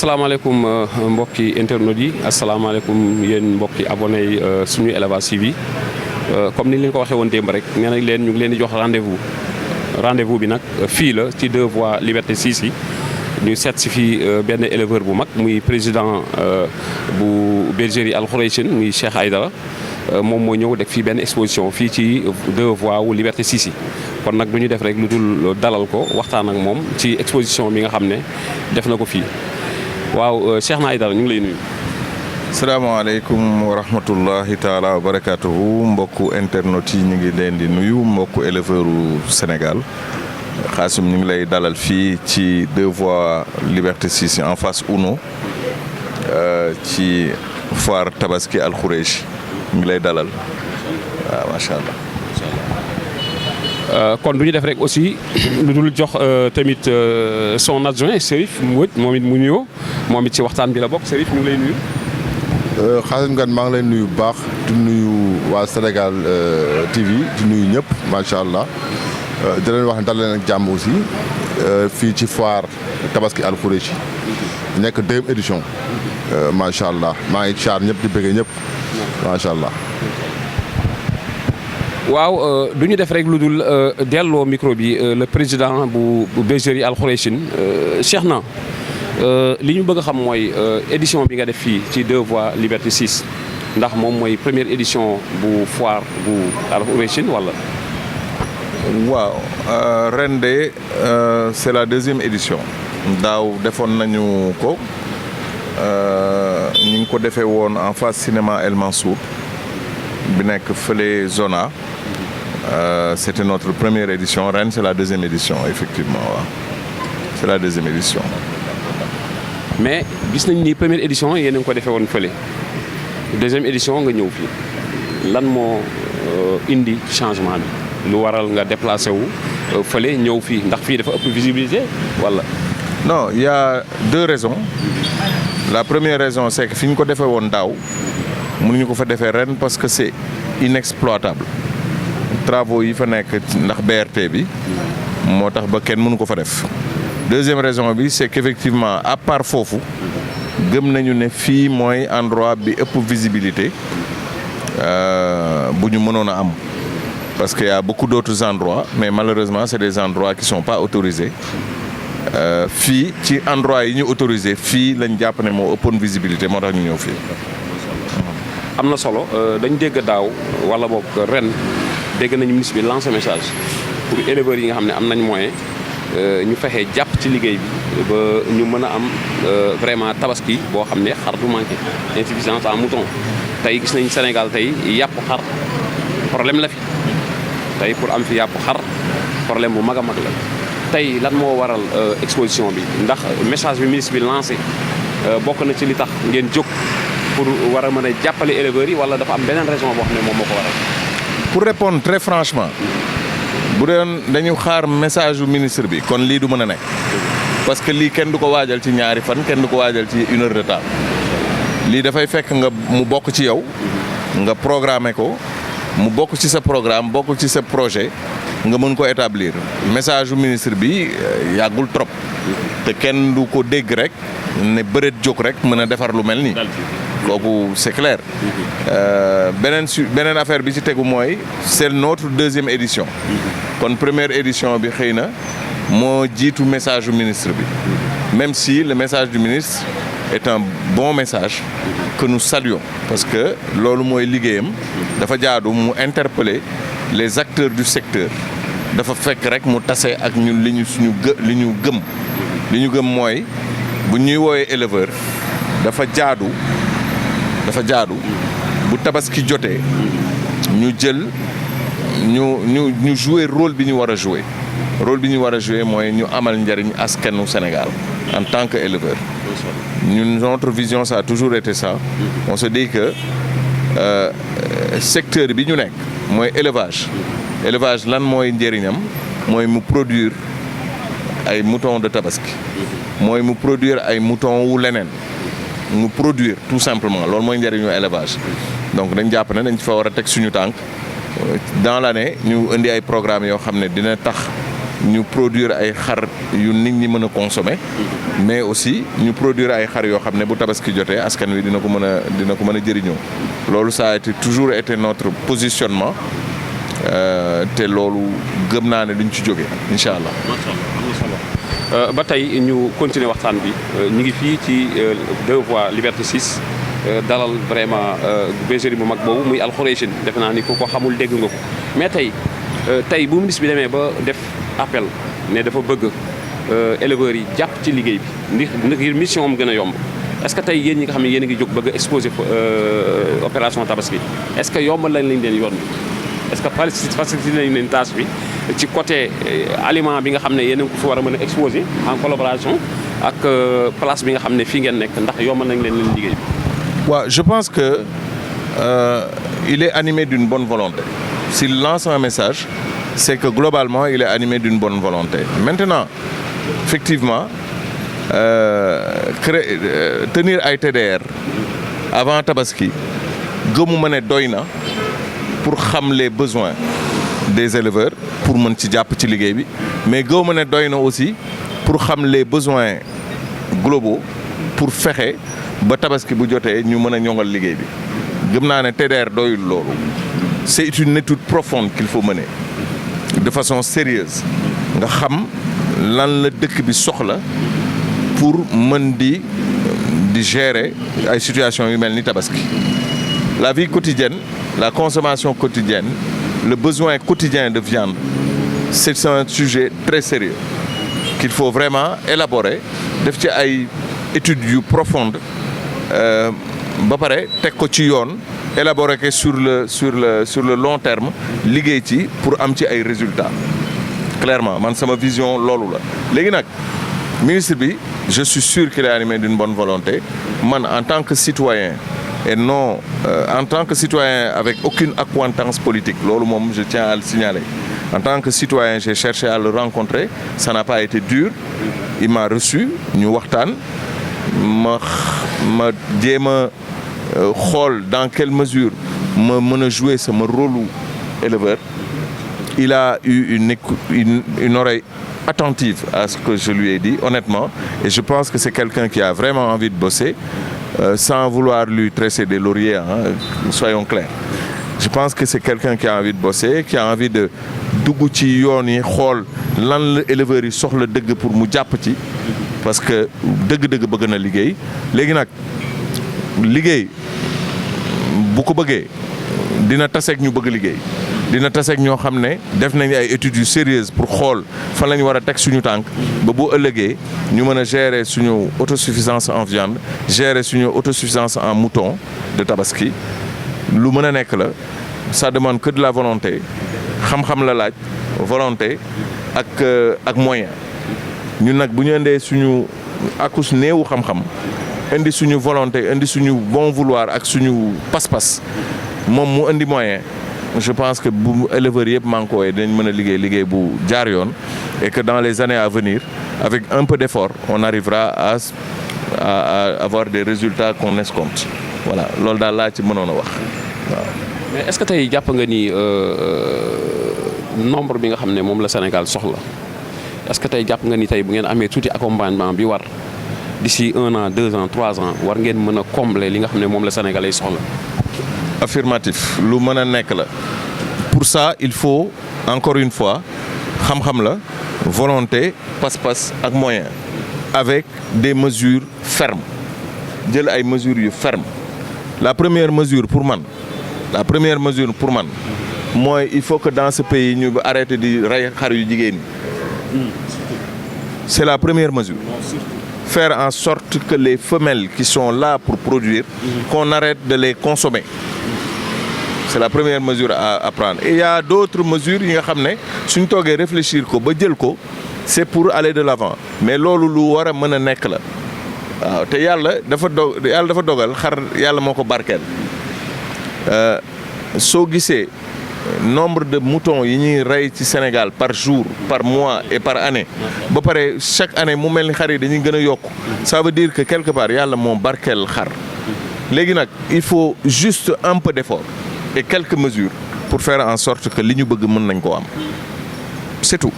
asalaamaaleykum mbokki internautes yi asalaamaaleykum yéen mbokki abonné yi suñu Elevage TV comme ni leen ko waxee woon démb rek nee nañ leen ñu ngi leen di jox rendez-vous bi nag fii la ci 2 voies Liberté 6 yi ñu seet si fii benn éleveur bu mag muy président bu bergerie Al Khoureychine muy Cheikh Aïdara moom moo ñëw def fii benn exposition fii ci 2 voies wu Liberté 6 yi kon nag du ñu def rek lu dul dalal ko waxtaan ak moom ci exposition bi nga xam ne def na ko fii waaw Cheikh na Aïdara ñu ngi lay nuyu. salaamaaleykum wa rahmatullahi taala wa barakatuhu mbokku internet yi ñu ngi leen di nuyu mbokku éleveur u Sénégal Xaasim ñu ngi lay dalal fii ci 2 voies Liberté 6 en face Uno ci foire Tabaski Al Khoureychi ñu ngi lay dalal waaw macha allah. kon du ñu def rek aussi lu dul jox tamit son adjoint Serif Mbodj moom it mu nuyoo moom it ci waxtaan bi la bokk Serif ñu ngi lay nuyu. Xaasim Ngane maa ngi lay nuyu bu baax di nuyu waa Sénégal TV di nuyu ñëpp macha allah di leen wax ne dal leen ak jàmm aussi fii ci foire Tabaski Al Khoureychi nekk 2e édition macha allah maa ngi caar ñëpp di bëggee ñëpp macha allah. waaw du ñu def rek lu dul delloo micro bi le président bu bergerie Al Khoureychine Cheikh na li ñu bëgg a xam mooy édition bi nga def fii ci 2 voies Liberté 6 ndax moom mooy première édition bu foire bu Al Khoureychine wala. waaw ren de c'est la 2e édition daaw defoon nañu ko ñu ngi ko defee woon en face cinéma El Mansour bi nekk fële Zona c'était notre première édition ren c'est la 2e édition effectivement waaw c'est la 2e édition. mais gis nañ ni première édition yéen a ngi ko defee woon fële 2e édition nga ñëw fii lan moo indi changement bi lu waral nga déplacé wu fële ñëw fii ndax fii dafa ëpp visibilité wala. non il y a 2 raisons la première raison c'est que fi ñu ko defee woon daaw mënuñu ko fa defee ren parce que c'est inexploitable travaux yi fa nekk ndax BRT bi moo tax ba kenn mënu ko fa def. Deuxième raison bi c'est qu'effectivement à part foofu gëm nañu ne fii mooy endroit bi ëpp visibilité bu ñu mënoon a am parce qu'il y a beaucoup d'autres endroits mais malheureusement c'est des endroits qui sont pas autorisés fii ci endroit yi ñu autorisé fii lañ jàpp ne moo ëppoon visibilité moo tax ñu ñëw fii. am na solo dañ dégg daaw wala boog ren dégg nañu ministre bi lancer message pour éleveurs yi nga xam ne am nañ moyen ñu fexe jàpp ci liggéey bi ba ñu mën a am vraiment tabaski boo xam ne xar du manqué insuffisance en mouton tey gis nañ Sénégal tey yàpp xar problème la fi tey pour am fi yàpp xar problème bu mag a mag la tey lan moo waral exposition bi ndax message bi ministre bi lancé bokk na ci li tax ngeen jóg pour war a mën a jàppale éleveurs yi wala dafa am beneen raison boo xam ne moom moo ko waral. pour répondre très franchement bu doon dañu xaar message du ministre bi kon lii du mën a nekk parce que lii kenn du ko waajal ci ñaari fan kenn du ko waajal ci 1 heure de temps lii dafay fekk nga mu bokk ci yow nga programmer ko mu bokk ci sa programme bokk ci sa projet nga mën ko établir message du ministre bi yàggul trop te kenn du ko dégg rek ne bëreet jóg rek mën a defar lu mel nii kooku c'est clair beneen affaire bi ci tegu mooy c'est notre 2e édition kon première édition bi xëy na moo jiitu message du ministre bi même si le message du ministre est un bon message que nous saluons parce que loolu mooy liggéeyam dafa jaadu mu interpeller les acteurs du secteur dafa fekk rek mu tase ak ñun li ñu gëm mooy bu ñuy woowee éleveur dafa jaadu bu tabaski jotee ñu jël ñu jouer rôle bi ñu war a jouer mooy ñu amal njariñ askanu Sénégal en tant que éleveur. Notre vision ça a toujours été ça. On se dit que secteur bi ñu nekk mooy élevage lan mooy njëriñam mooy mu produire ay moutons de tabaski mooy mu produire ay moutons wu leneen mu produire tout simplement loolu mooy njëriñu élevage donc dañ jàpp ne dañ fa war a teg suñu tànk dans l'année ñu indi ay programmes yoo xam ne dina tax ñu produire ay xar yu nit ñi mën a consommer mais aussi ñu produire ay xar yoo xam ne bu tabaski jotee askan wi dina ko mën a jëriñoo loolu ça a toujours été notre positionnement te loolu gëm naa ne duñ ci jógee incha allah. ba tey ñu continuer waxtaan bi ñu ngi fii ci 2 voies Liberté 6 dalal vraiment bergerie bu mag boobu muy Al Khoureychine defe naa ni ku ko xamul dégg nga ko mais tey bu ministre bi demee ba def appel ne dafa bëgg éleveurs yi jàpp ci liggéey bi ngir mission am gën a yomb est-ce que tey yéen ñi nga xam ne yéen a ngi jóg bëgg a exposer opération tabaski est-ce que yombal lañ leen yoon bi est-ce que facilité nañ leen tâche bi ci côté aliment bi nga xam ne yéen a ngi ko fi war a mën a exposer en collaboration ak place bi nga xam ne fii ngeen nekk ndax yombal nañ leen liggéey bi. waaw je pense que il est animé d'une bonne volonté. S'il lance un message, c'est que globalement, il est animé d'une bonne volonté. Maintenant, effectivement, tenir ay TDR avant Tabaski, gëmuma ne doy na pour xam les besoins des éleveurs pour mën ci jàpp ci liggéey bi mais gëmuma ne doy na aussi pour xam les besoins globaux pour fexe ba Tabaski bu jotee ñu mën a ñoŋal liggéey bi gëm naa ne TDR doyul loolu. C'est une étude profonde qu'il faut mener de façon sérieuse nga xam lan la dëkk bi soxla pour mën di gérer ay situations yu mel ni Tabaski. La vie quotidienne, la consommation quotidienne, le besoin quotidien de viande, c'est un sujet très sérieux qu'il faut vraiment élaborer def ci ay études yu profondes ba pare teg ko ci yoon. Élaborer que sur le long terme liggéey ci pour am ci ay résultats clairement man sama vision loolu la léegi nag ministre bi je suis sûr qu'il est animé d'une bonne volonté man en tant que citoyen et non en tant que citoyen avec aucune accointance politique loolu moom je tiens à le signaler en tant que citoyen j'ai cherché à le rencontrer ça n'a pas été dur il m'a reçu ñu waxtaan ma jéem a xool dans quelle mesure ma mën a jouer sama rôle éleveur il a eu une oreille attentive à ce que je lui ai dit honnêtement et je pense que c'est quelqu'un qui a vraiment envie de bosser sans vouloir lui tresser des lauriers soyons clairs je pense que c'est quelqu'un qui a envie de bosser qui a envie de dugg ci yoon yi xool lan la éleveurs yi soxla dëgg pour mu jàpp ci parce que dëgg-dëgg bëgg na liggéey léegi nag liggéey bu ko bëggee dina taseeg ñu bëgg liggéey dina taseeg ñoo xam ne def nañ ay études yu sérieuses pour xool fan la ñu war a teg suñu tànk ba bu ëllëgee ñu mën a gérer suñu autosuffisance en viande gérer suñu autosuffisance en mouton de Tabaski lu mën a nekk la ça demande que de la volonté xam-xam la laaj volonté ak moyen ñun nag bu ñu indee suñu akus néewu xam-xam indi suñu volonté indi suñu bon vouloir ak suñu pas-pas moom mu indi moyen je pense que bu éleveurs yëpp manqué dinañ mën a liggéey bu jaar yoon et que dans les années à venir avec un peu d'effort on arrivera à avoir des résultats qu'on escompte voilà loolu daal laa ci mënoon a wax waaw. mais est-ce que tey jàpp nga ni nombre bi nga xam ne moom la Sénégal soxla est-ce que tey jàpp nga ni tey bu ngeen amee tuuti accompagnement bi war d'ici 1 an 2 ans 3 ans war ngeen mën a combler li nga xam ne moom la Sénégalais yi soxla. affirmatif lu mën a nekk la pour ça il faut encore une fois xam-xam la volonté pas-pas ak moyen avec des mesures fermes jël ay mesures yu fermes la première mesure pour man mooy il faut que dans ce pays ñu arrêter di rey xar yu jigéen ñi c'est la première mesure. Faire en sorte que les femelles qui sont là pour produire, qu'on arrête de les consommer. C'est la première mesure à prendre. Et il y a d'autres mesures yi nga xam ne suñ toogee réfléchir ko ba jël ko c'est pour aller de l'avant mais loolu lu war a mën a nekk la waaw te yàlla dafa dogal xar yàlla moo ko barkeel soo gisee nombre de moutons yi ñuy rey ci Sénégal par jour par mois et par année ba pare chaque année mu mel ni xar yi dañuy gën a yokku ça veut dire que quelque part yàlla moo barkeel xar léegi nag il faut juste un peu d'effort et quelques mesures pour faire en sorte que li ñu bëgg mën nañ koo am c'est tout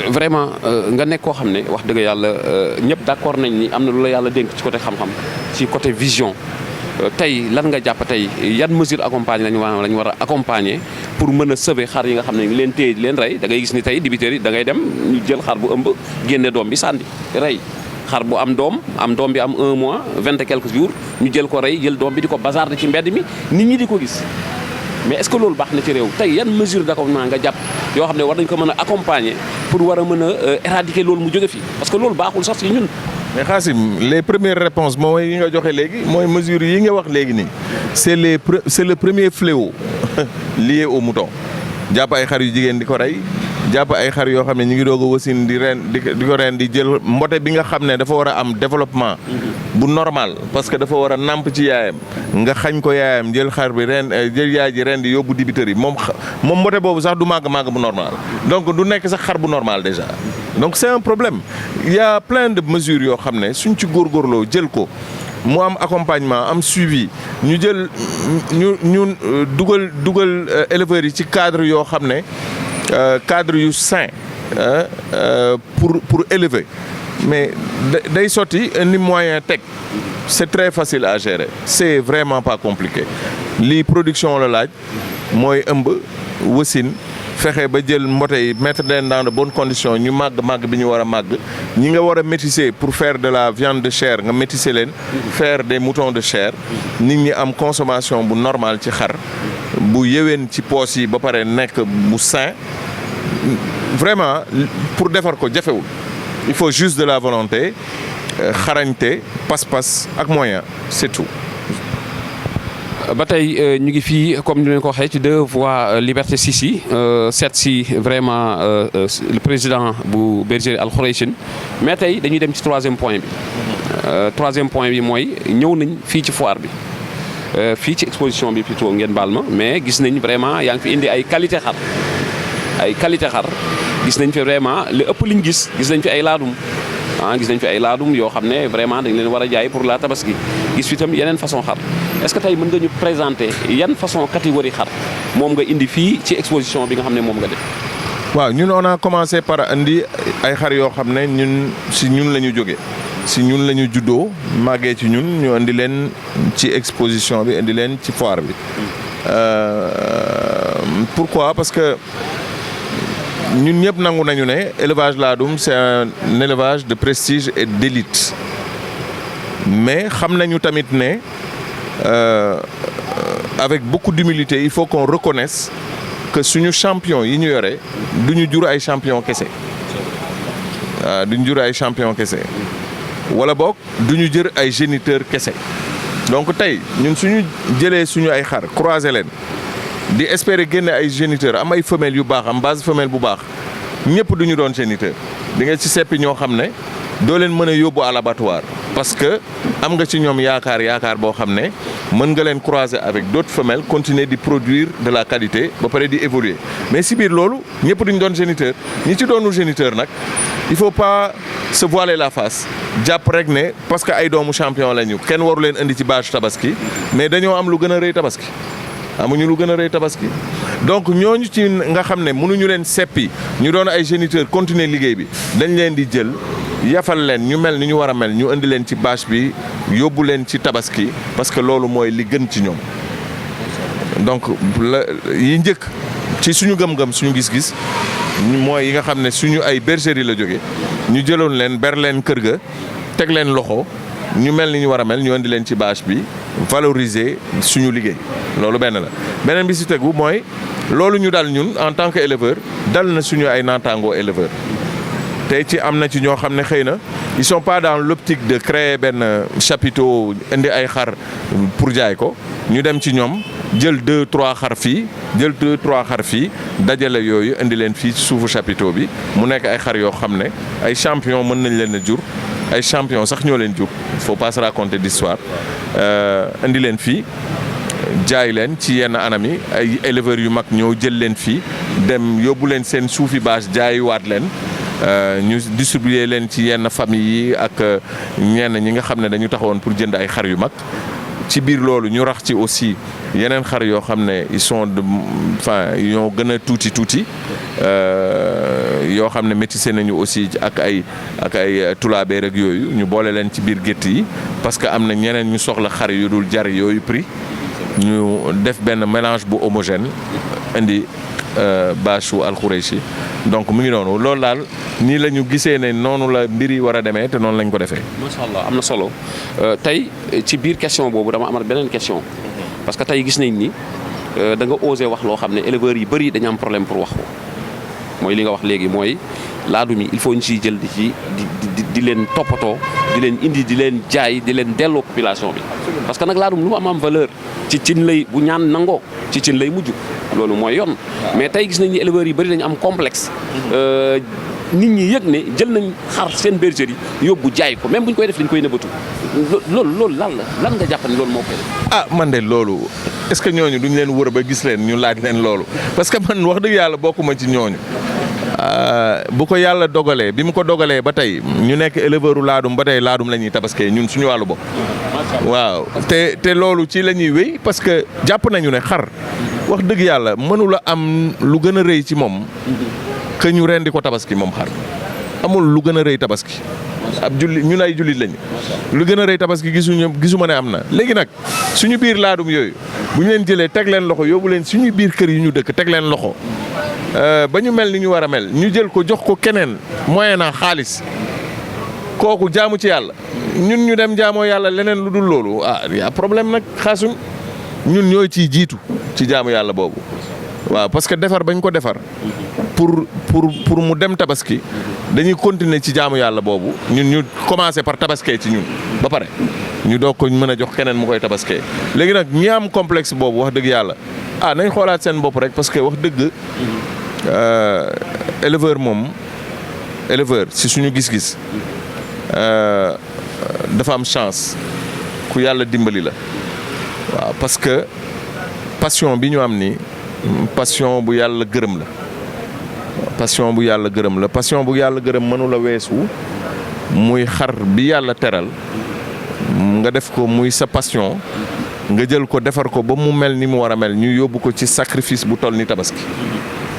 vraiment nga nekk koo xam ne wax dëgg yàlla ñëpp d'accord nañ ni am na lu la yàlla dénk ci côté xam-xam ci côté vision tey lan nga jàpp tey yan mesure accompagner lañu war a accompagner pour mën a sauver xar yi nga xam ne ñu leen téye di leen rey da ngay gis ni tey dibiteurs yi da ngay dem ñu jël xar bu ëmb génne doom bi sànni rey xar bu am doom bi am 1 mois 20 et quelques jours ñu jël ko rey jël doom bi di ko bazarder ci mbedd mi nit ñi di ko gis mais est-ce que loolu baax na ci réew tey yan mesure d'accompagnement nga jàpp yoo xam ne war nañ ko mën a accompagner pour war a mën a éradiquer loolu mu jóge fii parce que loolu baaxul sax ci ñun. mais Khassim les premières réponses mooy yi nga joxe léegi mooy mesures yi nga wax léegi nii c'est le premier fléau lié au mouton jàpp ay xar yu jigéen di ko rey jàpp ay xar yoo xam ne ñu ngi doog a wasin di ko ren di jël mbote bi nga xam ne dafa war a am développement bu normal parce que dafa war a nàmp ci yaayam nga xañ ko yaayam jël xar bi ren jël yaay ji ren di yóbbu dibiteri moom mbote boobu sax du màgg bu normal donc du nekk sax xar bu normal déjà donc c'est un problème il y a plein de mesures yoo xam ne suñ ci góorgóorloo jël ko mu am accompagnement am suivi ñu jël ñu dugal éleveurs yi ci cadre yoo xam ne cadre yu sain pour élever mais day sotti ni moyen teg c'est très facile à gérer c'est vraiment pas compliqué lii production la laaj mooy ëmb wasin fexe ba jël mbote yi mettre leen dans de bonnes conditions ñu màgg bi ñu war a màgg ñi nga war a métisser pour faire de la viande de chair nga métisser leen faire des moutons de chair nit ñi am consommation bu normal ci xar bu yeween ci poos yi ba pare nekk bu sain vraiment pour defar ko jafewul il faut juste de la volonté xarañte pas-pas ak moyen c'est tout. ba tey ñu ngi fii comme ni leen ko waxee ci 2 voies Liberté 6 yi seet si vraiment le président bu bergerie Al Khoureychine mais tey dañuy dem ci 3e point bi 3e point bi mooy ñëw nañ fii ci foire bi fii ci exposition bi plutôt ngeen baal ma mais gis nañ vraiment yaa ngi fi indi ay qualité xar gis nañ fi vraiment li ëpp liñ gis nañ fi ay laadum gis nañ fi ay laadum yoo xam ne vraiment dañ leen war a jaay pour la tabaski gis fi itam yeneen façon xar est-ce que tey mën nga ñu présenter yan façon catégorie xar moom nga indi fii ci exposition bi nga xam ne moom nga def. waaw ñun on a commencé par indi ay xar yoo xam ne ñun la ñu jógee si ñun la ñu juddoo màggee ci ñun ñu indi leen ci exposition bi indi leen ci foire bi pourquoi parce que ñun ñëpp nangu nañu ne élevage laadum c'est un élevage de prestige et d'élite mais xam nañu tamit ne avec beaucoup d'humilité il faut qu'on reconnaisse que suñu champion yi ñu yore duñu jur ay champion kese duñu jur ay champion kese wala boog duñu jër ay géniteur kese donc tey ñun suñu jëlee suñu ay xar croiser leen di espérer génne ay géniteur am ay femelles yu baax am base femelle bu baax ñëpp duñu doon géniteur di nga ci seppi ñoo xam ne doo leen mën a yóbbu à l'abattoir parce que am nga ci ñoom yaakaar boo xam ne mën nga leen croiser avec d'autres femelles continuer di produire de la qualité ba pare di évoluer mais si biir loolu ñëpp duñu doon géniteur ñi ci doonul géniteur nag il faut pas se voiler la face jàpp rek ne parce que ay doomu champion lañu kenn waru leen indi ci bâche tabaski mais dañoo am lu gën a rëy tabaski amuñu lu gën a rëy tabaski donc ñooñu ci nga xam ne mënuñu leen seppi ñu doon ay géniteur continuer liggéey bi dañ leen di jël yafal leen ñu mel ni ñu war a mel ñu indi leen ci bâche bi yóbbu leen ci tabaski parce que loolu mooy li gën ci ñoom donc yi njëkk ci suñu gëm-gëm suñu gis-gis mooy yi nga xam ne suñu ay bergerie la jóge ñu jëloon leen ber leen kër ga teg leen loxo ñu mel ni ñu war a mel ñu indi leen ci bâche bi valoriser suñu liggéey loolu benn la beneen bi si tegu mooy loolu ñu dal ñun en tant que éleveur dal na suñu ay naataangoo éleveur tey ci am na ci ñoo xam ne xëy na ils sont pas dans l'optique de créer benn chapiteau indi ay xar pour jaay ko ñu dem ci ñoom jël 2-3 xar fii jël 2-3 xar fii dajale yooyu indi leen fii ci suufu chapiteau bi mu nekk ay xar yoo xam ne ay champion mën nañ leen a jur ay champion sax ñoo leen jur il faut pas se raconter d'histoire indi leen fii jaay leen ci yenn anam yi ay éleveurs yu mag ñoo jël leen fii dem yóbbu leen seen suufi bâche jaayiwaat leen ñu distribuer leen ci yenn famille yi ak ñenn ñi nga xam ne dañu taxawoon pour jënd ay xar yu mag ci biir loolu ñu rax ci aussi yeneen xar yoo xam ne ils sont de enfin ñoo gën a tuuti yoo xam ne métissé nañu aussi ak ay tulaabeer ak yooyu ñu boole leen ci biir gétt yi parce que am na ñeneen ñu soxla xar yu dul jar yooyu prix ñu def benn mélange bu homogène indi bâche Al Khoureychi donc mu ngi noonu loolu daal nii la ñu gisee ne noonu la mbir yi war a demee te noonu lañ ko defee. macha allah am na solo tey ci biir question boobu dama amal beneen question parce que tey gis nañ ni da nga osé wax loo xam ne éleveurs yi bëri dañu am problème pour wax ko mooy li nga wax léegi mooy laadum yi il faut ñu ciy jël di leen toppatoo di leen indi di leen jaay di leen delloo population bi parce que nag laadum lu am valeur ci cin lay bu ñaan nangoo ci cin lay mujj loolu mooy yoon mais tey gis nañ ni éleveurs yi bëri dañu am complexe nit ñi yëg ne jël nañ xar seen bergerie yóbbu jaay ko même bu ñu koy def dañ koy nëbbatu loolu lan nga jàpp ne loolu moo koy def. man de loolu est-ce que ñooñu duñ leen wër ba gis leen ñu laaj leen loolu parce que man wax dëgg yàlla bokkuma ci ñooñu bu ko yàlla dogalee bi mu ko dogalee ba tey ñu nekk éleveuru laadum ba tey laadum la ñuy tabaskee ñun suñu wàllu bopp. waaw te loolu ci la ñuy wéy parce que jàpp nañu ne xar wax dëgg yàlla mënula am lu gën a rëy ci moom que ñu rendi ko tabaski moom xar amul lu gën a rëy tabaski ab jullit ñun ay jullit lañu lu gën a rëy tabaski gisuma ne am na léegi nag suñu biir laadum yooyu bu ñu leen jëlee teg leen loxo yóbbu leen suñu biir kër yi ñu dëkk teg leen loxo ba ñu mel ni ñu war a mel ñu jël ko jox ko keneen moyennant xaalis kooku jaamu ci yàlla ñun ñu dem jaamoo yàlla leneen lu dul loolu y'a problème nag xaasuñ ñun ñooy ciy jiitu ci jaamu yàlla boobu waaw parce que defar bañ ko defar pour mu dem tabaski dañuy continuer ci jaamu yàlla boobu ñun ñu commencer par tabaskee ci ñun ba pare ñu doog ko mën a jox keneen mu koy tabaskee léegi nag ñi am complexe boobu wax dëgg yàlla nañ xoolaat seen bopp rek parce que wax dëgg éleveur si suñu gis-gis dafa am chance ku yàlla dimbali la waaw parce que passion bi ñu am ni passion bu yàlla gërëm la passion bu yàlla gërëm mënu la weesu muy xar bi yàlla teral nga def ko muy sa passion nga jël ko defar ko ba mu mel ni mu war a mel ñu yóbbu ko ci sacrifice bu toll ni tabaski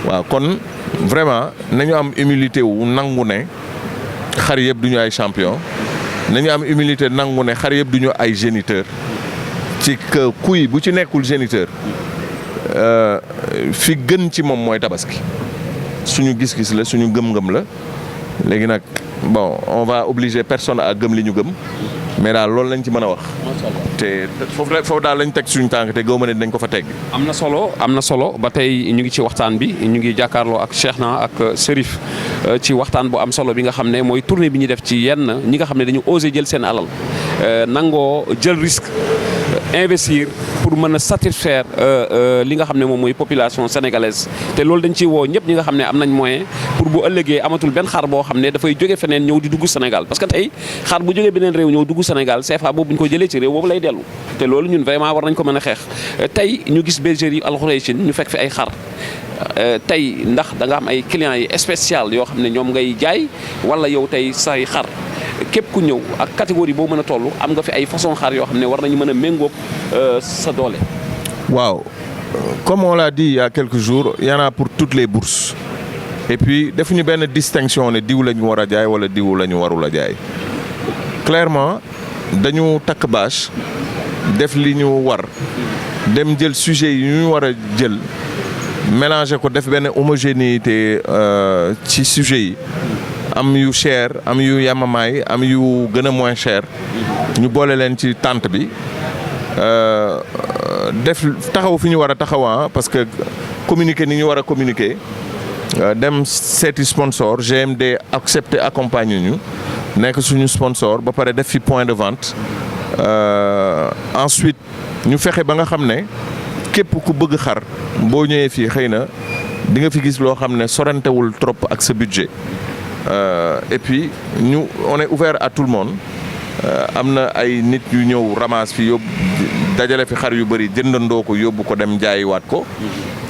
waaw kon vraiment nañu am humilité wu nangu ne xar yëpp duñu ay champion nañu am humilité nangu ne xar yëpp duñu ay géniteur ci que kuy bu ci nekkul géniteur fi gën ci moom mooy tabaski suñu gis-gis la suñu gëm-gëm la léegi nag bon on va obliger personne à gëm li ñu gëm mais daal loolu lañ ci mën a wax te foofu daal lañ teg suñu tànk te gëwuma ne dinañ ko fa teg. am na solo ba tey ñu ngi ci waxtaan bi ñu ngi jàkkaarloo ak Cheikhna ak Cherif ci waxtaan bu am solo bi nga xam ne mooy tournée bi ñu def ci yenn ñi nga xam ne dañu osé jël seen alal nangoo jël risque investir pour mën a satisfaire li nga xam ne moom mooy population sénégalaise te loolu dañ ciy woo ñëpp ñi nga xam ne am nañ moyen pour bu ëllëgee amatul benn xar boo xam ne dafay jóge feneen ñëw di dugg Sénégal parce que tey xar bu jógee beneen réew ñëw dugg Sénégal CFA boobu bu ñu ko jëlee ci réew boobu lay dellu te loolu ñun vraiment war nañ ko mën a xeex tey ñu gis bergerie Al Khoureychi ñu fekk fi ay xar tey ndax da nga am ay clients yi spécial yoo xam ne ñoom ngay jaay wala yow tey say xar képp ku ñëw ak catégorie boo mën a toll am nga fi ay façon xar yoo xam ne war nañu mën a méngóog sa doole. waaw comme on l'a dit il y a quelques jours il y en a pour toutes les bourses et puis defuñu benn distinction ne diw la ñu war a jaay wala diw la ñu warul a jaay clairement dañu takk bâche def li ñu war dem jël sujet yi ñu war a jël mélanger ko def benn homogénéité ci sujet yi. am yu cher am yu yamamaay am yu gën a moins cher ñu boole leen ci tente bi def taxaw fi ñu war a taxawaa parce que communiquer ni ñu war a communiquer dem seeti sponsor GMD accepté accompagner ñu nekk suñu sponsor ba pare def fi point de vente ensuite ñu fexe ba nga xam ne képp ku bëgg xar boo ñëwee fii xëy na di nga fi gis loo xam ne sorantewul trop ak sa budget et puis ñu on est ouvert à tout le monde am na ay nit yu ñëw ramasse fi yóbbu dajale fi xar yu bëri jëndandoo ko yóbbu ko dem jaayiwaat ko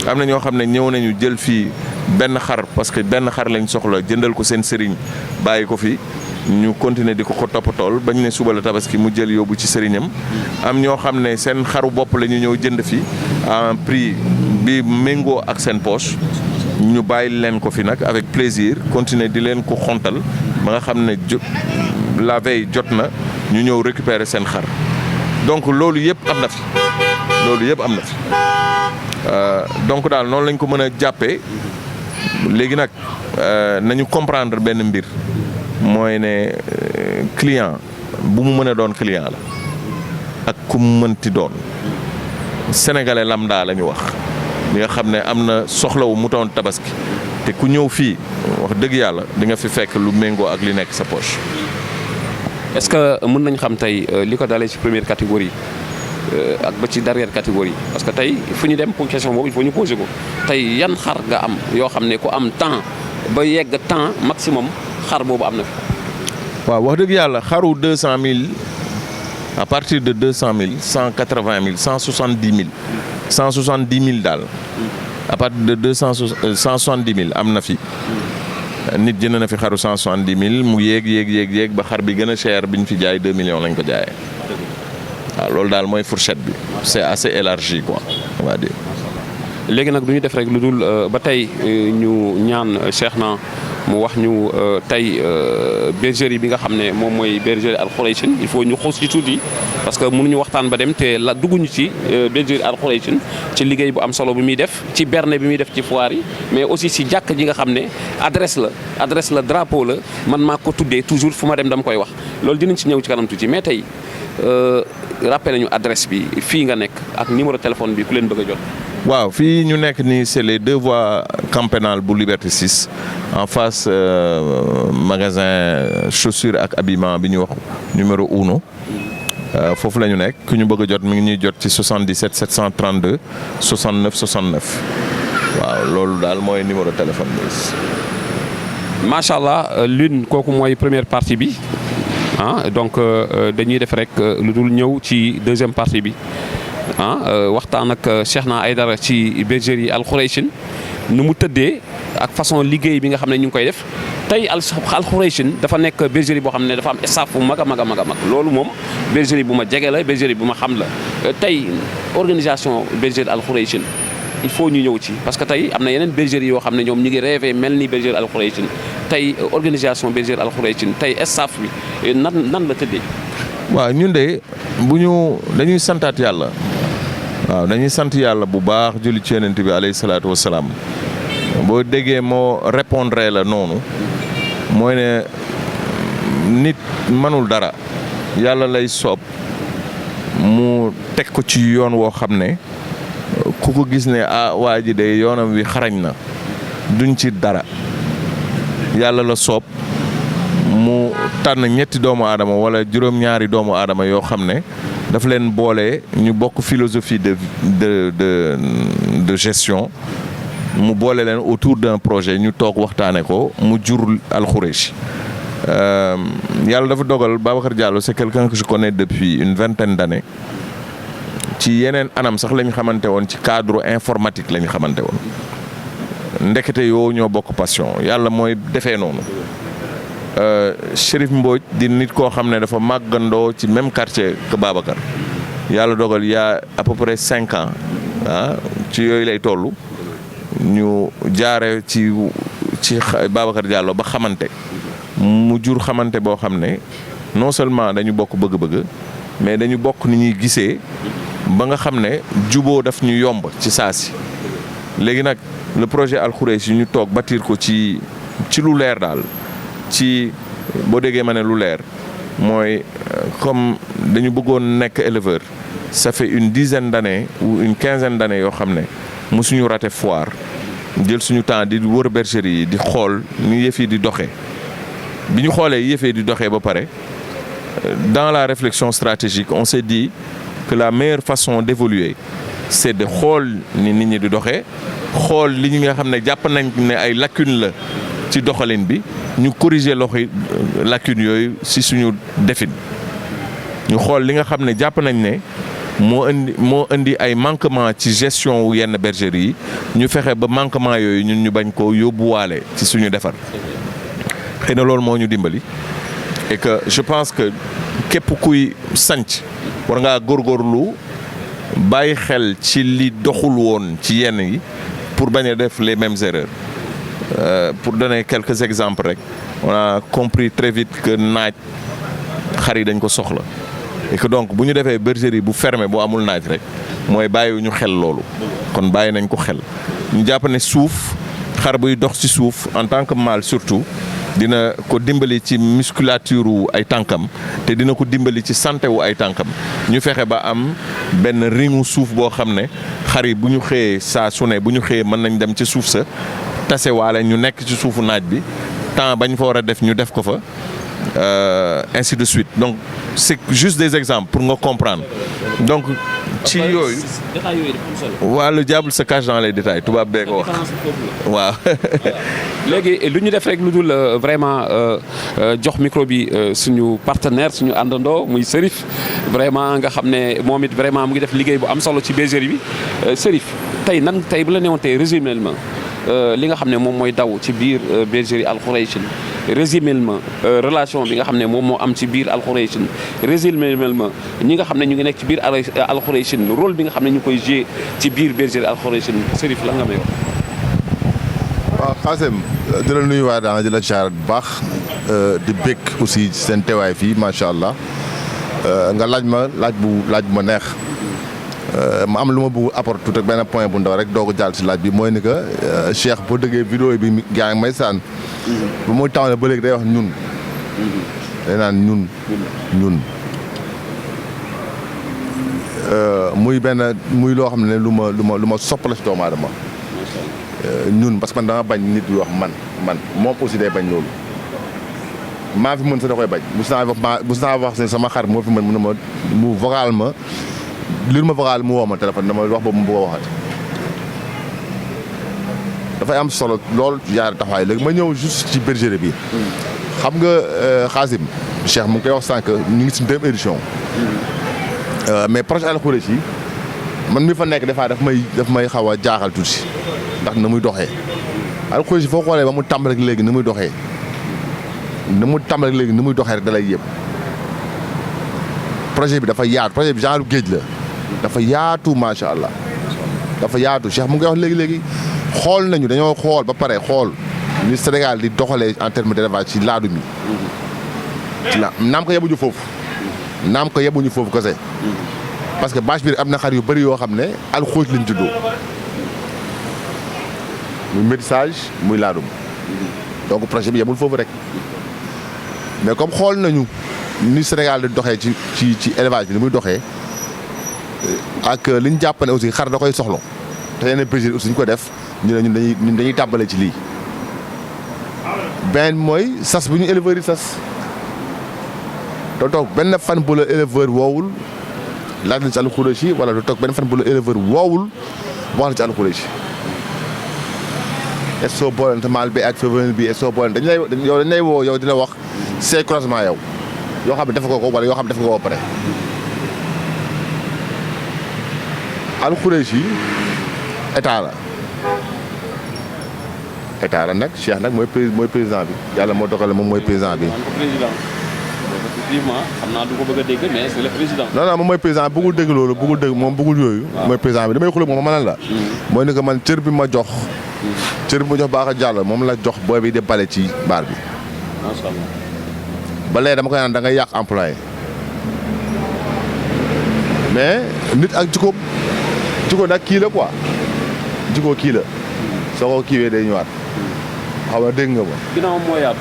am na ñoo xam ne ñëw nañu jël fii benn xar parce que benn xar lañ soxla jëndal ko seen sëriñ bàyyi ko fi ñu continuer di ko toppatool bañ ne suba la tabaski mu jël yóbbu ci sëriñam am ñoo xam ne seen xaru bopp la ñu ñëw jënd fi à un prix bi méngoo ak seen poche ñu bàyyi leen ko fi nag avec plaisir continuer di leen ko xontal ba nga xam ne la veille jot na ñu ñëw récupérer seen xar donc loolu yëpp am na fi donc daal noonu lañ ko mën a jàppee léegi nag nañu comprendre benn mbir mooy ne client bu mu mën a doon client la ak ku mu mënti doon sénégalais lambda la ñu wax bi nga xam ne am na soxlawu mouton tabaski te ku ñëw fii wax dëgg yàlla di nga fi fekk lu méngoo ak li nekk sa poche. est-ce que mën nañ xam tey li ko dalee ci première catégorie ak ba ci dernière catégorie parce que tey fu ñu dem pour question boobu il faut ñu poser ko tey yan xar nga am yoo xam ne ku am temps ba yegg temps maximum xar boobu am na fi. waaw wax dëgg yàlla xaru 200 000 à partir de 200 000 180 000 170 000 170 000 daal à partir de 170 000 am na fi. nit jënd na fi xaru 170 000 mu yéeg ba xar bi gën a cher bi ñu fi jaay 2 millions lañ ko jaayee waaw loolu daal mooy fourchette bi c'est assez élargi quoi on va dire. léegi nag du ñu def rek lu dul ba tey ñu ñaan Cheikhna mu wax ñu tey bergerie bi nga xam ne moom mooy bergerie Al Khoureychine il faut ñu xuus ci tuuti parce que mënuñu waxtaan ba dem te la dugguñu ci bergerie Al Khoureychine ci liggéey bu am solo bi muy def ci berne bi muy def ci foire yi mais aussi si jàkk ji nga xam ne adresse la drapeau la man maa ko tuddee toujours fu ma dem dama koy wax loolu dinañ ci ñëw ci kanam tuuti mais tey rappelé nañu adresse bi fii nga nekk ak numéro téléphone bi ku leen bëgg a jot. waaw fii ñu nekk nii c'est les 2 voies camp pénal bu Liberté 6 en face magasin chaussures ak habillement bi ñu wax numéro 1 foofu la ñu nekk ku ñu bëgg a jot mi ngi ñuy jot ci 77 732 69 69 waaw loolu daal mooy numéro téléphone bi. macha allah Lune kooku mooy première partie bi donc dañuy def rek lu dul ñëw ci deuxième partie bi. waxtaan ak Cheikhna Aidara ci bergerie Al Khoureychine nu mu tëddee ak façon liggéey bi nga xam ne ñu ngi koy def tey Al Khoureychine dafa nekk bergerie boo xam ne dafa am staff bu mag a mag loolu moom bergerie bu ma jege la bergerie bu ma xam la tey organisation bergerie Al Khoureychine il faut ñu ñëw ci parce que tey am na yeneen bergerie yoo xam ne ñoom ñu ngi rêvé mel ni bergerie Al Khoureychine tey organisation bergerie Al Khoureychine tey staff bi nan la tëddee. waaw ñun de dañuy santaat yàlla. waaw dañuy sant yàlla bu baax julli ci yonent bi alayhi salaatu wasalaam boo déggee moo répondre la noonu mooy ne nit mënul dara yàlla lay soob mu teg ko ci yoon woo xam ne ku ko gis ne waa ji de yoonam wi xarañ na duñ ci dara yàlla la soob mu tànn ñetti doomu aadama wala juróom-ñaari doomu aadama yoo xam ne daf leen boole ñu bokk philosophie de gestion mu boole leen autour d'un projet ñu toog waxtaane ko mu jur Al Khoureychi yàlla dafa dogal Babacar Diallo c'est quelqu'un que je connais depuis une vingtaine d'années ci yeneen anam sax lañ xamante woon ci cadre informatique lañ xamante woon ndekete yoo ñoo bokk passion yàlla mooy defee noonu Chérif Mbodj di nit koo xam ne dafa màggandoo ci même quartier que Babacar yàlla dogal y a à peu près 5 ans ci yooyu lay toll ñu jaare ci Babacar Diallo ba xamante mu jur xamante boo xam ne non seulement dañu bokk bëgg-bëgg mais dañu bokk ni ñuy gisee ba nga xam ne juboo daf ñu yomb ci saa si léegi nag le projet Al Khoureychi ñu toog bâtir ko ci lu leer daal ci boo déggee ma ne lu leer mooy comme dañu bëggoon nekk éleveur ça fait une dizaine d'années ou une quinzaine d'années yoo xam ne mosuñu raté foire jël suñu temps di wër bergerie yi di xool ni yëf yi di doxee bi ñu xoolee yëf yi di doxee ba pare dans la réflexion stratégique on s'est dit que la meilleure façon d'évoluer c'est de xool ni nit ñi di doxee xool li ñi nga xam ne jàpp nañ ne ay lacunes la ci doxalin bi ñu corriger loxo lacunes yooyu ci suñu defin ñu xool li nga xam ne jàpp nañ ne moo indi ay manquement ci gestion wu yenn bergerie yi ñu fexe ba manquement yooyu ñun ñu bañ ko yóbbuwaale ci suñu defar xëy na loolu moo ñu dimbali et que je pense que képp kuy sanc war ngaa góorgóorlu bàyyi xel ci li doxul woon ci yenn yi pour bañ a def les mêmes erreurs pour donner quelques exemples rek on a compris très vite que naaj xar yi dañ ko soxla et que donc bu ñu defee bergerie bu fermé bu amul naaj rek mooy bàyyiwuñu xel loolu kon bàyyi nañ ko xel ñu jàpp ne suuf xar buy dox ci suuf en tant que mâle surtout dina ko dimbali ci musculature wu ay tànkam te dina ko dimbali ci santé wu ay tànkam ñu fexe ba am benn ringu suuf boo xam ne xar yi bu ñu xëyee saa su ne bu ñu xëyee mën nañ dem ci suuf sa tasewaale ñu nekk ci suufu naaj bi temps bañ fa war a def ñu def ko fa ainsi de suite donc c'est juste des exemples pour nga comprendre donc ci yooyu waa le diable se cache dans les détails tubaab bee ko wax waaw léegi lu ñu def rek lu dul vraiment jox micro bi suñu partenaire suñu àndandoo muy Serif vraiment nga xam ne moom it vraiment mu ngi def liggéey bu am solo ci bergerie bi Serif tey bu la newoon tey résumé ma li nga xam ne moom mooy daw ci biir bergerie Al Khoureychine résumé ma relation bi nga xam ne moom moo am ci biir Al Khoureychine résumé ma ñi nga xam ne ñu ngi nekk ci biir Al Khoureychine rôle bi nga xam ne ñu koy joué ci biir bergerie Al Khoureychine Serif la nga may wax. waaw Xaasim di la nuyuwaat daanaka di la jaar bu baax di bëgg aussi seen teewaay fii macha allah nga laaj bu ma neex. ma am lu ma bëgg apporter tout rek benn point bu ndaw rek doo ko jàll si laaj bi mooy ni que Cheikh boo déggee vidéo bi gaa ngi may saan ba muy taw ne ba léegi day wax ñun day naan ñun muy loo xam ne lu ma soppala si doomu aadama ñun parce que man dama bañ nit di wax man moom aussi day bañ loolu maa fi mën sa da koy bañ mus naa wax ne sama xar moo fi mën mu vocal ma liir ma vocal mu woo ma téléphone dama wax boobu mu bëgg a waxati dafay am solo lool yaar taxawaay léegi ma ñëw juste ci bergerie bi xam nga Xaasim Cheikh mu ngi koy wax sànq ñu ngi si deuxième édition mais projet Al Khoureychine man mi fa nekk des fois daf may xaw a jaaxal tuuti ndax na muy doxee Al Khoureychine foo xoolee ba mu tàmbali rek léegi ni muy doxee rek da lay yëpp projet bi dafa yaatu projet bi genre géej la dafa yaatu macha allah dafa yaatu Cheikh mu ngi wax léegi xool nañu dañoo xool ba pare xool ni Sénégal di doxalee en terme d'élevage ci laadum yi naam ko yebuñu foofu kese parce que bâche bi am na xar yu bëri yoo xam ne Al Khoureychine lañ juddoo muy métissage muy laadum donc projet bi yemul foofu rek mais comme xool nañu ni Sénégal di doxee ci élevage bi ni muy doxee ak li ñu jàpp ne aussi xar da koy soxla te yeneen bergerie aussi ñu ko def ñu ne ñun dañuy tàmbale ci lii benn mooy sas bu ñu éleveur yi sas doo toog benn fan bu la éleveur woowul laaj la ci Al Khoureychine wala doo toog benn fan bu la éleveur woowul wax la ci Al Khoureychine est-ce que soo booleen maal bi ak février bi est-ce que soo booleen dañ lay woo yow di la wax say croisement yow yoo xam ne def ko wala yoo xam ne def nga ko ba pare Al Khoureychine état la nag Cheikh nag mooy président bi yàlla moo dogal moom mooy président bi. effectivement xam naa du ko bëgg a dégg mais c'est le président. non moom mooy président bëggul dégg loolu moom bëggul yooyu. mooy président bi damay xulóog moom ma la. mooy ni que man cër bi ma jox. baax a jàll moom la jox booy bi di bale ci baar bi. macha allah. ba léegi dama koy naan da ngay yàq employé mais nit ak jikko nag kii la quoi jikko kii la soo ko kiiwee day ñëwaat xam nga dégg nga ba. ginnaaw moo yaatu.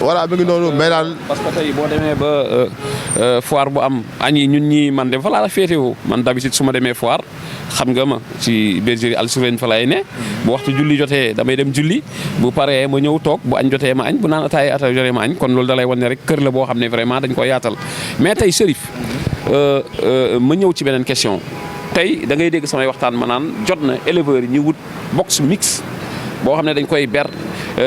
voilà mi ngi noonu mais daal. parce que tey boo demee ba foire bu am añ yi ñun ñii man de fa laa féetewoo man d'habitude su ma demee foire xam nga ma ci bergerie Al Khoureychine fa lay ne bu waxtu julli jotee damay dem julli bu paree ma ñëw toog bu añ jotee ma añ bu naan ataaya jotee ma añ kon loolu da lay wan ne rek kër la boo xam ne vraiment dañ ko yaatal mais tey Serif ma ñëw ci beneen question tey da ngay dégg samay waxtaan ma naan jot na éleveurs yi ñu wut box mix boo xam ne dañ koy ber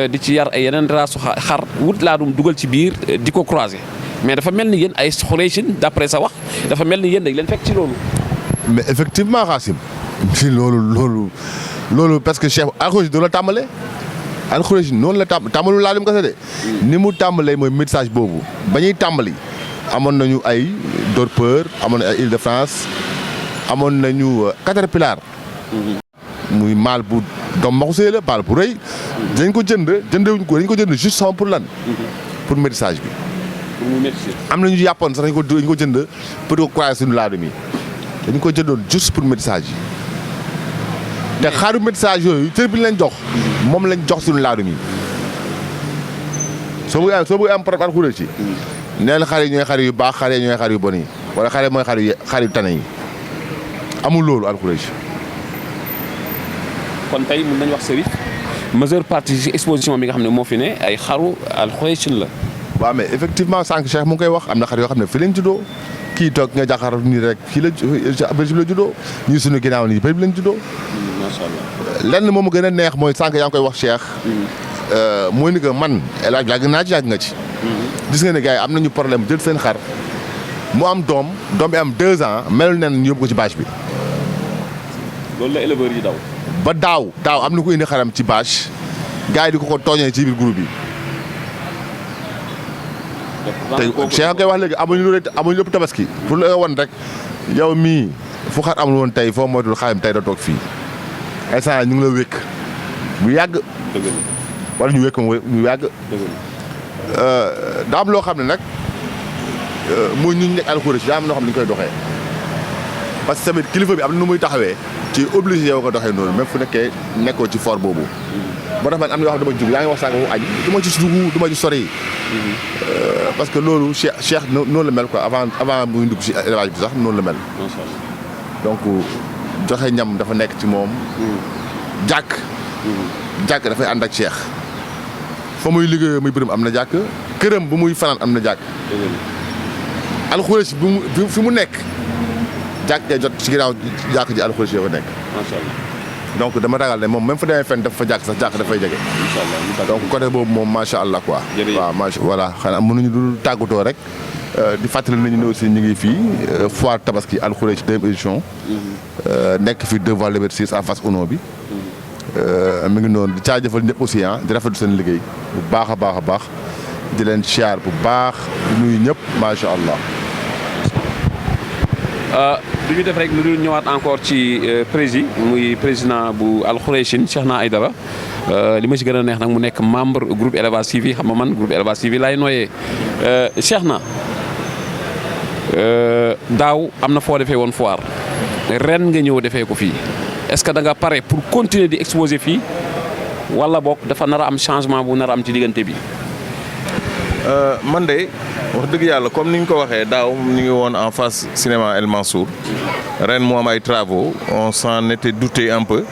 di ci yar ay yeneen raasu xar wut laadum dugal ci biir di ko croiser mais dafa mel ni yéen ay Khoureychine d'après sa wax dafa mel ni yéen dañ leen fekk ci loolu. mais effectivement Xaasim si loolu parce que Cheikh Al Khoureychine noonu la tàmbalee Al Khoureychine noonu la tàmbalu laadum kese de ni mu tàmbalee mooy métissage boobu ba ñuy tàmbali amoon nañu ay Dorpeur amoon nañu ay Île-de-France amoon nañu Caterpillar muy maal bu doom maxu sëy la baal bu rëy. dañ ko jëndewuñ ko dañ ko jënd juste sama pour lan. pour métissage bi. pour mu métisser. am na ñu yàppoon sax dañ ko jënd pour ko croiser suñu laadum yi dañ ko jëndoon juste pour métissage yi. te xaaru métissage yooyu cër bi ñu leen jox. moom lañ jox suñu laadum yi. soo bëggee am problème alxuré ci. nee na xar yi ñooy xar yu baax xar yi ñooy xar yu bon yi wala xar yi mooy xar yu tane yi amul loolu alxuré ci. kon tey mën nañu wax Serif majeure partie ci exposition bi nga xam ne moo fi ne ay xaru alxuraysin la. waaw mais effectivement sànq Cheikh mu ngi koy wax am na xar yoo xam ne fi leen juddoo kii toog nga jàkkaarloo nii rek fii la Belgique la juddoo ñii suñu ginnaaw nii Belgique lañ juddoo. macha allah lenn moom gën a neex mooy sànq yaa ngi koy wax Cheikh. mooy ni que man El Hadj yàgg naa ci yàgg nga ci. gis nga ne gars yi am nañu problème jël seen xar mu am doom bi am 2 ans melul nen ñu yóbbu ko ci bâche bi. loolu la éleveurs yi daw. ba daaw am na ko indi xaram ci bâche gars yi di ko tooñee ci biir groupe bi. te Cheikh koy wax léegi amuñu lépp tabaski. pour la woon rek yow mii fu xar amul woon tey foo moytul xaram tey da toog fii instant ñu ngi la wékk bu yàgg. dëgg la wala ñu wékk moom bu yàgg. daa am loo xam ne nag mooy ñu nekk alxuré daa am loo xam ne ñu koy doxee parce que tamit kilifa bi am na nu muy taxawee ci obligé yow ko doxee noonu même fu nekkee nekkoo ci fort boobu. moo tax man am na yoo xam ne dama jug yaa ngi wax sànq wu añ du ma ci dugg du ma ci sori. parce que loolu Cheikh noonu la mel quoi avant muy dugg ci élevage bi sax noonu la mel. donc joxe ñam dafa nekk ci moom. jàkk dafay ànd ak Cheikh. fa muy liggéeyoo muy bërëm am na jàkk këram bu muy fanaan am na jàkk. alxurés bi fi mu nekk jàkk ngay jot ci ginnaaw jàkk ji alxurés yoo fa nekk. macha allah donc dama ragal ne moom même fu demee fenn dafa fa jàkk sax jàkk dafay jege. incha allah donc côté boobu moom macha allah quoi. waaw macha voilà xanaa mënuñu dul tàggatoo rek. di fàttali nañu ne aussi ñu ngi fii foire tabaski alxurés ci 2e édition. nekk fii devant Liberté 6 en face Uno bi. mi ngi noonu di jaajëfal ñëpp aussi di rafetlu seen liggéey bu baax a baax di leen siyaar bu baax di nuyu ñëpp macha allah. du ñu def rek lu dul ñëwaat encore ci muy président bu alxuraysin Cheikhna Aidara li ma ci gën a neex nag mu nekk membre groupe Élevage TV xam nga man groupe Élevage TV laay nooyee Cheikhna daaw am na foo defee woon foire ren nga ñëw defee ko fii. est-ce que da nga pare pour continuer di exposer fii wala boog dafa nar a am changement bu nar a am ci diggante bi. man de wax dëgg yàlla comme ni ñu ko waxee daaw ñu ngi woon en face cinéma El Mansour ren mu am ay travaux on s'en était douté un peu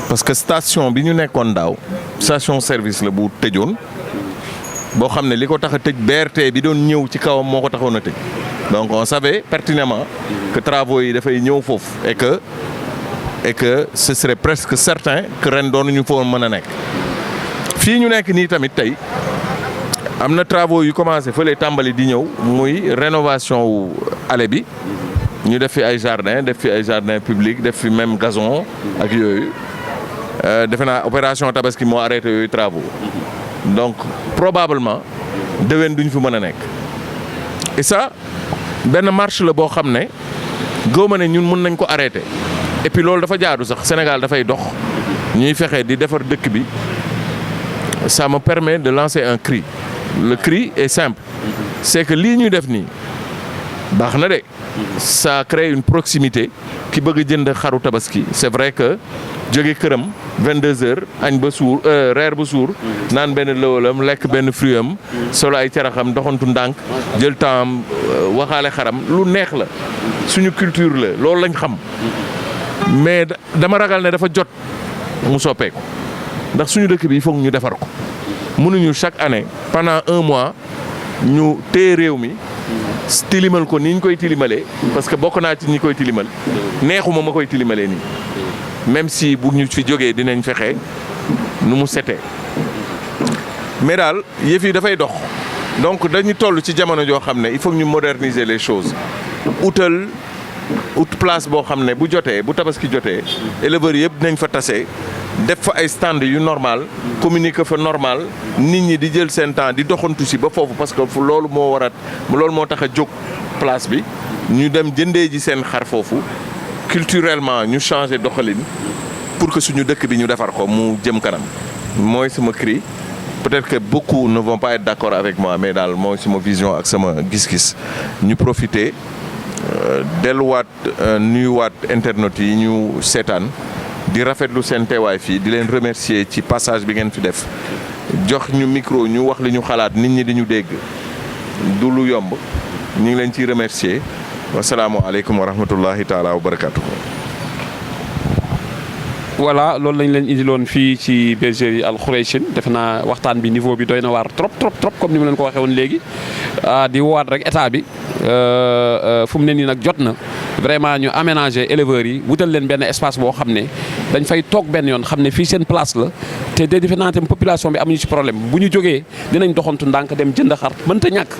parce que station bi ñu nekkoon daaw station service la bu tëjoon boo xam ne li ko tax a tëj BRT bi doon ñëw ci kawam moo ko taxoon a tëj donc on savait pertinemment que travaux yi dafay ñëw foofu et que ce serait presque certain que ren doonuñu fa mën a nekk fii ñu nekk nii tamit tey am na travaux yu commencé fële tàmbali di ñëw muy rénovation wu allée bi ñu def fi ay jardin public def fi même gazon ak yooyu defe naa opération tabaski moo arrêté yooyu travaux donc probablement déwén duñ fi mën a nekk et ça benn marche la boo xam ne góoma ne ñun mën nañ ko arrêté et puis loolu dafa jaadu sax Sénégal dafay dox ñuy fexe di defar dëkk bi ça me permet de lancer un cri le cri est simple c'est que lii ñuy def nii baax na de ça crée une proximité ki bëgg a jënd xaru tabaski c'est vrai que jóge këram 22h añ ba suur reer ba suur naan benn lëwalam lekk benn fruit am solo ay caraxam doxantu ndànk jël temps waxaale xaram lu neex la suñu culture la loolu lañ xam mais dama ragal ne dafa jot mu soppeeku ndax suñu dëkk bi il faut ñu defar ko mënuñu chaque année pendant 1 mois ñu téye réew mi tilimal ko ni ñu koy tilimalee parce que bokk naa ci ñi koy tilimal neexuma ma koy tilimalee nii même si bu ñu fi jógee dinañ fexe nu mu setee mais daal yëf yi dafay dox donc dañu toll ci jamono joo xam ne il faut ñu moderniser les choses ut place boo xam ne bu jotee bu tabaski jotee éleveurs yëpp dinañ fa tase def fa ay stand yu normal communiquer fa normal nit ñi di jël seen temps di doxantu si ba foofu parce que loolu moo tax a jóg place bi ñu dem jëndee ji seen xar foofu culturellement ñu changer doxalin pour que suñu dëkk bi ñu defar ko mu jëm kanam mooy sama cri. Peut-être que beaucoup ne vont pas être d'accord avec moi mais daal mooy sama vision ak sama gis-gis ñu profiter delluwaat nuyuwaat internautes yi ñu seetaan di rafetlu seen teewaay fii di leen remercier ci passage bi ngeen fi def jox ñu micro ñu wax li ñu xalaat nit ñi di ñu dégg du lu yomb ñu ngi leen ciy remercier wasalaamualeykum wa rahmatullahi taala wa barakatuh. voilà loolu lañ leen indiloon fii ci bergerie Al Khoureychine defe naa waxtaan bi niveau bi doy na waar trop comme ni ma leen ko waxee woon léegi di woowaat rek état bi fu mu ne nii nag jot na vraiment ñu aménager éleveurs yi wutal leen benn espace boo xam ne dañ fay toog benn yoon xam ne fii seen place la te defe naa tam population bi amuñu ci problème bu ñu jógee dinañ doxantu ndànk dem jënd xar mënta ñàkk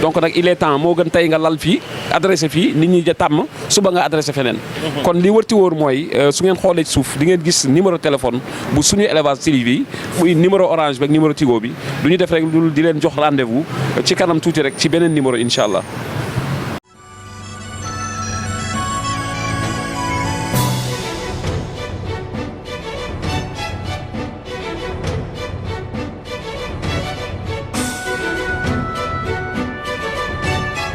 donc nag il est temps moo gën tey nga lal fii adressé fii nit ñi ja tàmm suba nga adressé feneen. kon li wërti wóor mooy su ngeen xoolee ci suuf di ngeen gis numéro téléphone bu suñu élevage TV muy numéro orange bi ak numéro Tigo bi du ñu def rek di leen jox rendez-vous ci kanam tuuti rek ci beneen numéro incha allah.